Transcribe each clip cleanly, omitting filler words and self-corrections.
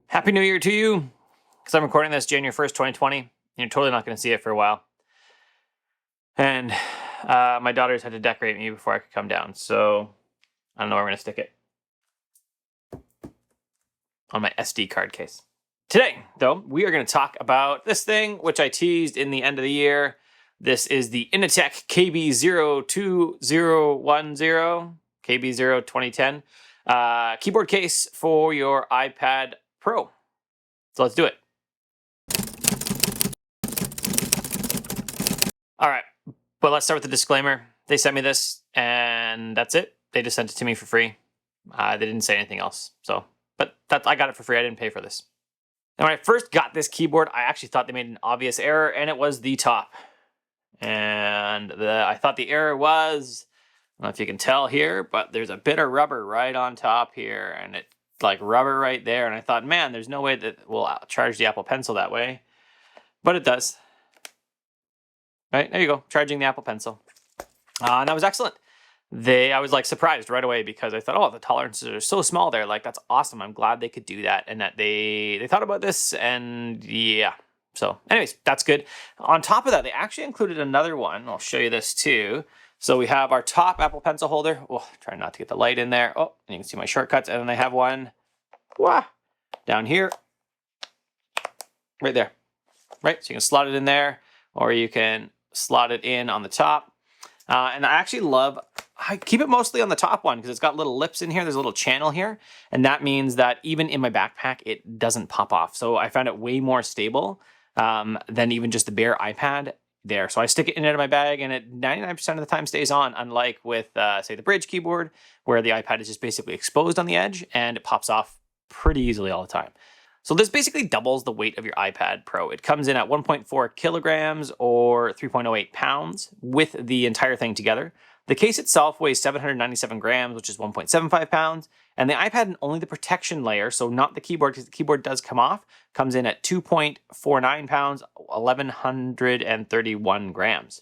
Happy New Year to you, because I'm recording this January 1st, 2020. And you're totally not going to see it for a while. And my daughters had to decorate me before I could come down, so I don't know where I'm going to stick it. On my SD card case. Today, though, we are going to talk about this thing, which I teased in the end of the year. This is the Inateck KB02010, KB02010 keyboard case for your iPad Pro. So let's do it. All right, but let's start with the disclaimer. They sent me this, and that's it. They just sent it to me for free. They didn't say anything else. But I got it for free. I didn't pay for this. And when I first got this keyboard, I actually thought they made an obvious error, and it was the top. And I thought the error was, I don't know if you can tell here, but there's a bit of rubber right on top here, and it's like rubber right there. And I thought, man, there's no way that we'll charge the Apple Pencil that way. But it does. Right, there you go, charging the Apple Pencil. And that was excellent. I was like surprised right away because I thought, oh, the tolerances are so small there. Like, that's awesome. I'm glad they could do that and that they thought about this, and yeah. So anyways, that's good. On top of that, they actually included another one. I'll show you this too. So we have our top Apple Pencil holder. Oh, try not to get the light in there. Oh, and you can see my shortcuts. And then they have one down here, right there. Right, so you can slot it in there, or you can slot it in on the top. And I actually I keep it mostly on the top one because it's got little lips in here. There's a little channel here. And that means that even in my backpack, it doesn't pop off. So I found it way more stable than even just the bare iPad there. So I stick it in my bag and it 99% of the time stays on, unlike with, say, the Bridge keyboard, where the iPad is just basically exposed on the edge and it pops off pretty easily all the time. So this basically doubles the weight of your iPad Pro. It comes in at 1.4 kilograms or 3.08 pounds with the entire thing together. The case itself weighs 797 grams, which is 1.75 pounds. And the iPad and only the protection layer, so not the keyboard, because the keyboard does come off, comes in at 2.49 pounds, 1,131 grams.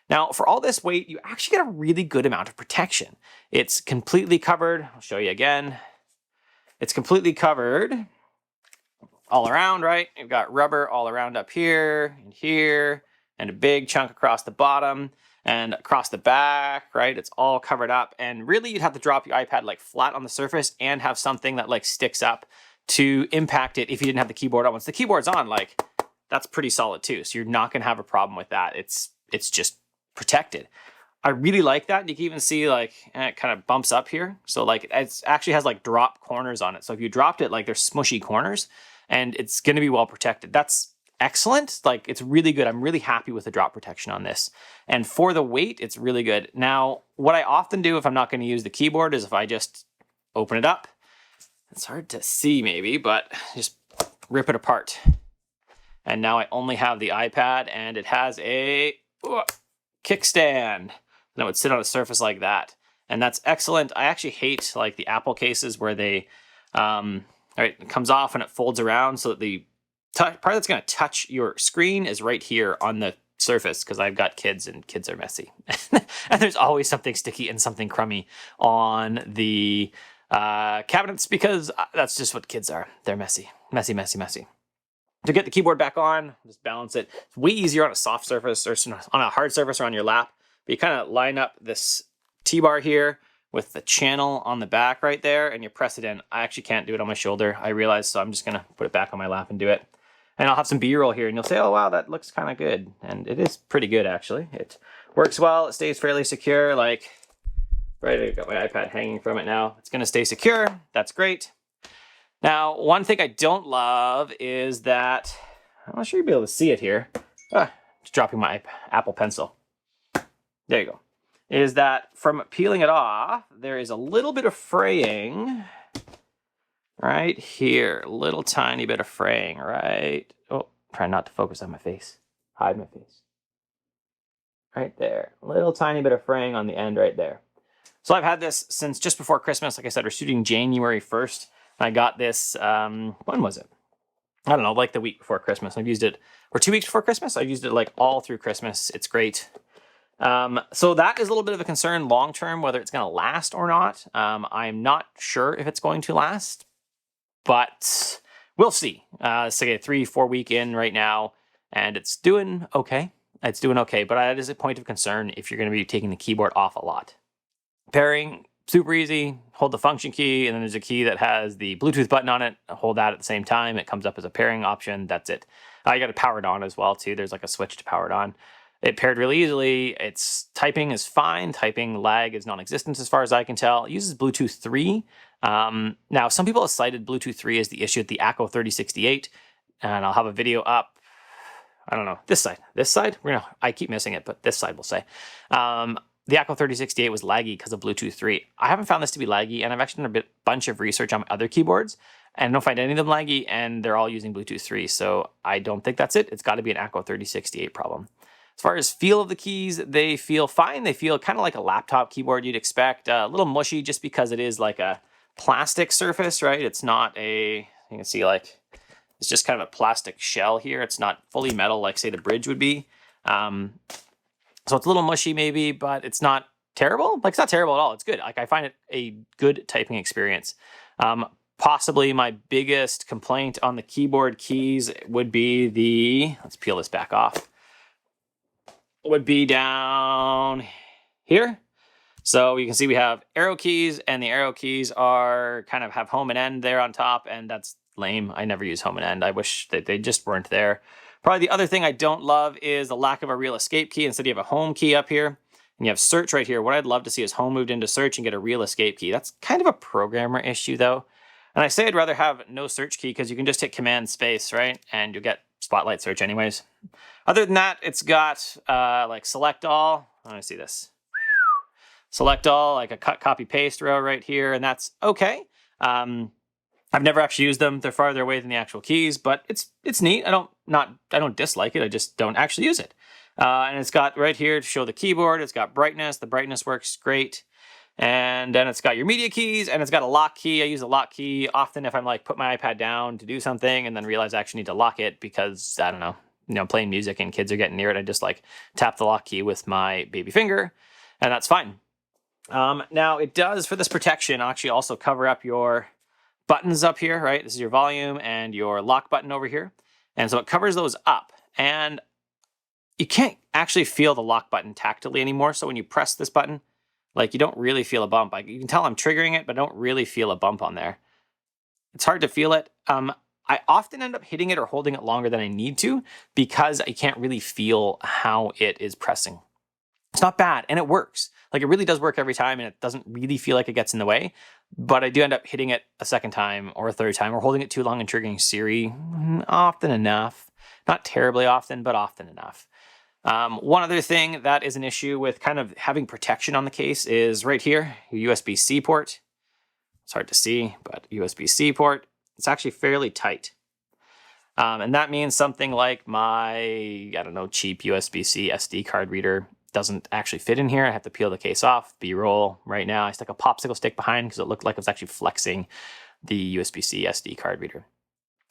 Now, for all this weight, you actually get a really good amount of protection. It's completely covered. I'll show you again. It's completely covered all around, right? You've got rubber all around up here, and a big chunk across the bottom and across the back, right? It's all covered up. And really, you'd have to drop your iPad like flat on the surface and have something that like sticks up to impact it if you didn't have the keyboard on. Once the keyboard's on, like, that's pretty solid too. So you're not gonna have a problem with that. It's just protected. I really like that. You can even see like it kind of bumps up here. So like it actually has like drop corners on it. So if you dropped it, like there's smushy corners, and it's going to be well protected. That's excellent. Like, it's really good. I'm really happy with the drop protection on this. And for the weight, it's really good. Now, what I often do if I'm not going to use the keyboard is if I just open it up. It's hard to see maybe, but just rip it apart. And now I only have the iPad, and it has a kickstand. And it would sit on a surface like that. And that's excellent. I actually hate like the Apple cases where they all right, it comes off and it folds around so that the part that's going to touch your screen is right here on the surface, because I've got kids and kids are messy. And there's always something sticky and something crummy on the cabinets, because that's just what kids are. They're messy, messy, messy, messy. To get the keyboard back on, just balance it. It's way easier on a soft surface or on a hard surface or on your lap. But you kind of line up this T-bar here with the channel on the back right there, and you press it in. I actually can't do it on my shoulder, I realize, so I'm just gonna put it back on my lap and do it. And I'll have some B-roll here, and you'll say, oh wow, that looks kind of good. And it is pretty good, actually. It works well, it stays fairly secure, like, right, I got my iPad hanging from it now. It's gonna stay secure, that's great. Now, one thing I don't love is that, I'm not sure you'll be able to see it here. Just dropping my Apple Pencil. There you go. Is that from peeling it off, there is a little bit of fraying right here. A little tiny bit of fraying, right? Oh, try not to focus on my face. Hide my face. Right there. A little tiny bit of fraying on the end right there. So I've had this since just before Christmas. Like I said, we're shooting January 1st. I got this, when was it? I don't know, like the week before Christmas. I've used it, or 2 weeks before Christmas. I've used it like all through Christmas. It's great. So that is a little bit of a concern long-term, whether it's going to last or not. I'm not sure if it's going to last, but We'll see. It's like a 3-4 week in right now, and it's doing okay. It's doing okay, but that is a point of concern if you're going to be taking the keyboard off a lot. Pairing, super easy. Hold the function key, and then there's a key that has the Bluetooth button on it. Hold that at the same time. It comes up as a pairing option. That's it. You got to power it on as well, too. There's like a switch to power it on. It paired really easily. Its typing is fine. Typing lag is non-existent as far as I can tell. It uses Bluetooth 3. Now, some people have cited Bluetooth 3 as the issue at the Akko 3068, and I'll have a video up. I don't know, this side. This side? I keep missing it, but this side we'll say. The Akko 3068 was laggy because of Bluetooth 3. I haven't found this to be laggy, and I've actually done a bunch of research on my other keyboards, and I don't find any of them laggy, and they're all using Bluetooth 3, so I don't think that's it. It's got to be an Akko 3068 problem. As far as feel of the keys, they feel fine. They feel kind of like a laptop keyboard you'd expect. A little mushy just because it is like a plastic surface, right? It's not a, you can see like, it's just kind of a plastic shell here. It's not fully metal like, say, the bridge would be. So it's a little mushy maybe, but it's not terrible. Like, it's not terrible at all. It's good. Like, I find it a good typing experience. Possibly my biggest complaint on the keyboard keys would be the, let's peel this back off, would be down here. So you can see we have arrow keys, and the arrow keys are kind of have home and end there on top, and that's lame. I never use home and end. I wish that they just weren't there. Probably the other thing I don't love is the lack of a real escape key. Instead, you have a home key up here, and you have search right here. What I'd love to see is home moved into search and get a real escape key. That's kind of a programmer issue, though. And I say I'd rather have no search key because you can just hit Command Space, right? And you'll get Spotlight Search anyways. Other than that, it's got like Select All. Let me see this. Select All, like a cut, copy, paste row right here, and that's okay. I've never actually used them. They're farther away than the actual keys, but it's neat. I don't dislike it. I just don't actually use it. And it's got right here to show the keyboard. It's got brightness. The brightness works great. And then it's got your media keys, and it's got a lock key. I use a lock key often if I'm like put my iPad down to do something and then realize I actually need to lock it because, I don't know, playing music and kids are getting near it. I just like tap the lock key with my baby finger, and that's fine. Now it does, for this protection, actually also cover up your buttons up here, right? This is your volume and your lock button over here. And so it covers those up, and you can't actually feel the lock button tactilely anymore. So when you press this button, like, you don't really feel a bump. Like, you can tell I'm triggering it, but I don't really feel a bump on there. It's hard to feel it. I often end up hitting it or holding it longer than I need to because I can't really feel how it is pressing. It's not bad, and it works. Like, it really does work every time, and it doesn't really feel like it gets in the way. But I do end up hitting it a second time or a third time, or holding it too long and triggering Siri often enough. Not terribly often, but often enough. One other thing that is an issue with kind of having protection on the case is right here, your USB-C port. It's hard to see, but USB-C port, it's actually fairly tight. And that means something like my, I don't know, cheap USB-C SD card reader doesn't actually fit in here. I have to peel the case off. B-roll right now. I stuck a popsicle stick behind because it looked like it was actually flexing the USB-C SD card reader.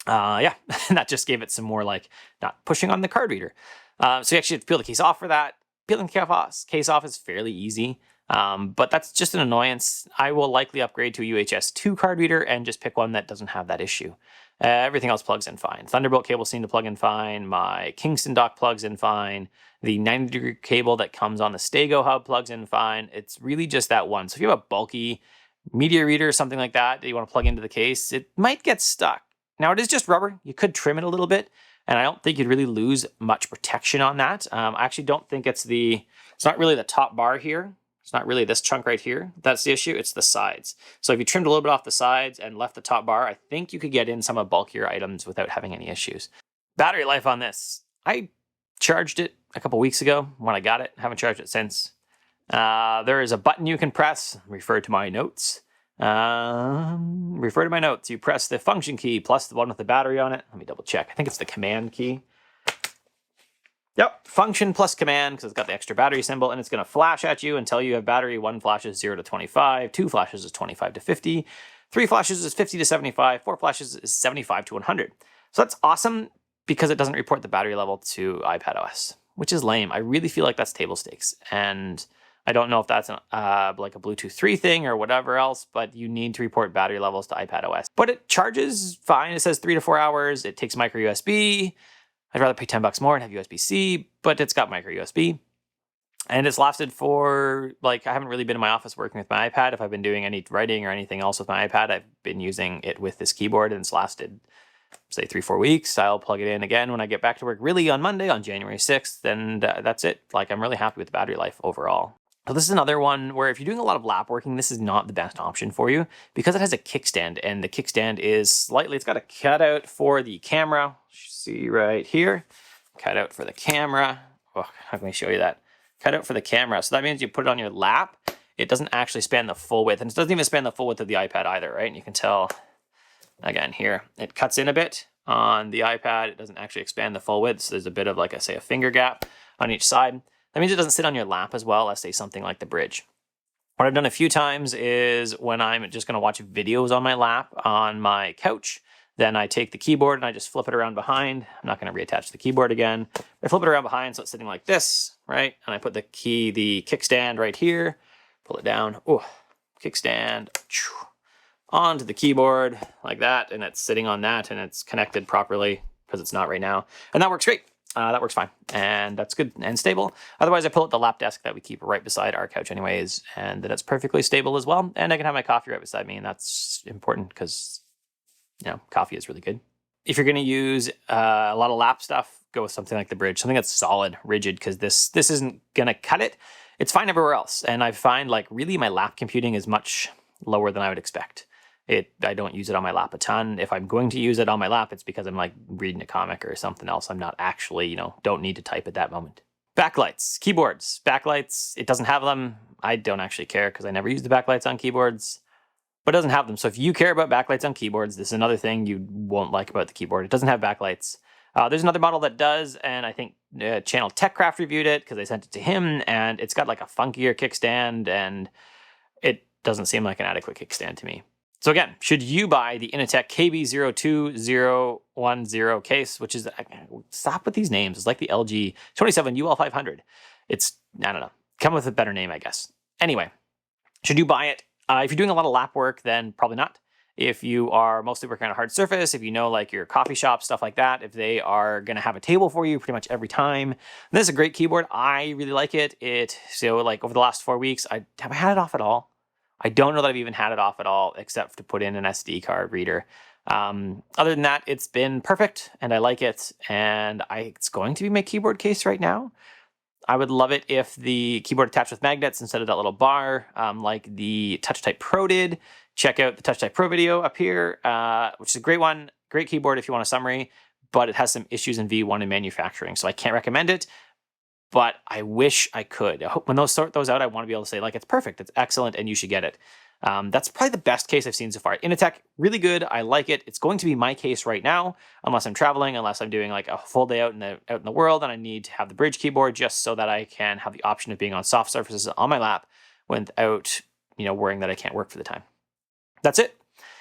Yeah, that just gave it some more like not pushing on the card reader. So you actually have to peel the case off for that. Peeling the case off is fairly easy, but that's just an annoyance. I will likely upgrade to a UHS 2 card reader and just pick one that doesn't have that issue. Everything else plugs in fine. Thunderbolt cables seem to plug in fine. My Kickstand dock plugs in fine. The 90-degree cable that comes on the Stego hub plugs in fine. It's really just that one. So if you have a bulky media reader or something like that you want to plug into the case, it might get stuck. Now, it is just rubber. You could trim it a little bit, and I don't think you'd really lose much protection on that. I actually don't think it's not really the top bar here. It's not really this chunk right here. That's the issue. It's the sides. So if you trimmed a little bit off the sides and left the top bar, I think you could get in some of bulkier items without having any issues. Battery life on this. I charged it a couple weeks ago when I got it. Haven't charged it since. There is a button you can press. Refer to my notes. Refer to my notes. You press the function key plus the one with the battery on it. Let me double check. I think it's the command key. Yep, function plus command, because it's got the extra battery symbol, and it's going to flash at you and tell you have battery. 1 flashes 0 to 25, 2 flashes is 25 to 50, 3 flashes is 50 to 75, 4 flashes is 75 to 100. So that's awesome because it doesn't report the battery level to iPadOS, which is lame. I really feel like that's table stakes, and I don't know if that's like a Bluetooth 3 thing or whatever else, but you need to report battery levels to iPad OS. But it charges fine. It says 3 to 4 hours. It takes micro USB. I'd rather pay $10 more and have USB-C, but it's got micro USB. And it's lasted for, like, I haven't really been in my office working with my iPad. If I've been doing any writing or anything else with my iPad, I've been using it with this keyboard, and it's lasted, say, 3-4 weeks. I'll plug it in again when I get back to work, really on Monday, on January 6th, and that's it. Like, I'm really happy with the battery life overall. So this is another one where if you're doing a lot of lap working, this is not the best option for you because it has a kickstand, and the kickstand is slightly, it's got a cutout for the camera. See right here, cutout for the camera. Oh, how can I show you that? Cutout for the camera. So that means you put it on your lap. It doesn't actually span the full width, and it doesn't even span the full width of the iPad either, right? And you can tell, again, here, it cuts in a bit on the iPad. It doesn't actually expand the full width, so there's a bit of, like I say, a finger gap on each side. That means it doesn't sit on your lap as well as, say, something like the Bridge. What I've done a few times is when I'm just going to watch videos on my lap on my couch, then I take the keyboard and I just flip it around behind. I'm not going to reattach the keyboard again. I flip it around behind so it's sitting like this, right? And I put the kickstand right here, pull it down. Oh, kickstand onto the keyboard like that, and it's sitting on that, and it's connected properly because it's not right now. And that works great. That works fine, and that's good and stable. Otherwise, I pull out the lap desk that we keep right beside our couch anyways, and then it's perfectly stable as well. And I can have my coffee right beside me, and that's important because, you know, coffee is really good. If you're going to use a lot of lap stuff, go with something like the Bridge, something that's solid, rigid, because this isn't going to cut it. It's fine everywhere else, and I find, like, really my lap computing is much lower than I would expect. I don't use it on my lap a ton. If I'm going to use it on my lap, it's because I'm, like, reading a comic or something else. I'm not actually, you know, don't need to type at that moment. Backlights, keyboards, backlights. It doesn't have them. I don't actually care because I never use the backlights on keyboards, but it doesn't have them. So if you care about backlights on keyboards, this is another thing you won't like about the keyboard. It doesn't have backlights. There's another model that does, and I think Channel TechCraft reviewed it because I sent it to him, and it's got like a funkier kickstand, and it doesn't seem like an adequate kickstand to me. So again, should you buy the Inateck KB02010 case, which is, stop with these names. It's like the LG 27 UL500. It's, I don't know, come with a better name, I guess. Anyway, should you buy it? If you're doing a lot of lap work, then probably not. If you are mostly working on a hard surface, if you know, like your coffee shop, stuff like that, if they are going to have a table for you pretty much every time, this is a great keyboard. I really like it. So like over the last 4 weeks, have I had it off at all? I don't know that I've even had it off at all, except to put in an SD card reader. Other than that, it's been perfect, and I like it, and it's going to be my keyboard case right now. I would love it if the keyboard attached with magnets instead of that little bar, like the TouchType Pro did. Check out the TouchType Pro video up here, which is a great one. Great keyboard if you want a summary, but it has some issues in V1 in manufacturing, so I can't recommend it. But I wish I could. I hope when those sort those out, I want to be able to say, like, it's perfect, it's excellent, and you should get it. That's probably the best case I've seen so far. Inateck, really good. I like it. It's going to be my case right now, unless I'm traveling, unless I'm doing like a full day out in the world, and I need to have the Bridge keyboard just so that I can have the option of being on soft surfaces on my lap without, you know, worrying that I can't work for the time. That's it.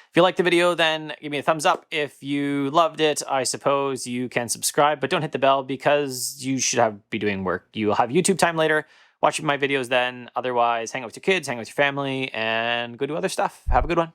If you liked the video, then give me a thumbs up. If you loved it, I suppose you can subscribe, but don't hit the bell because you should be doing work. You'll have YouTube time later, watching my videos then. Otherwise, hang out with your kids, hang out with your family, and go do other stuff. Have a good one.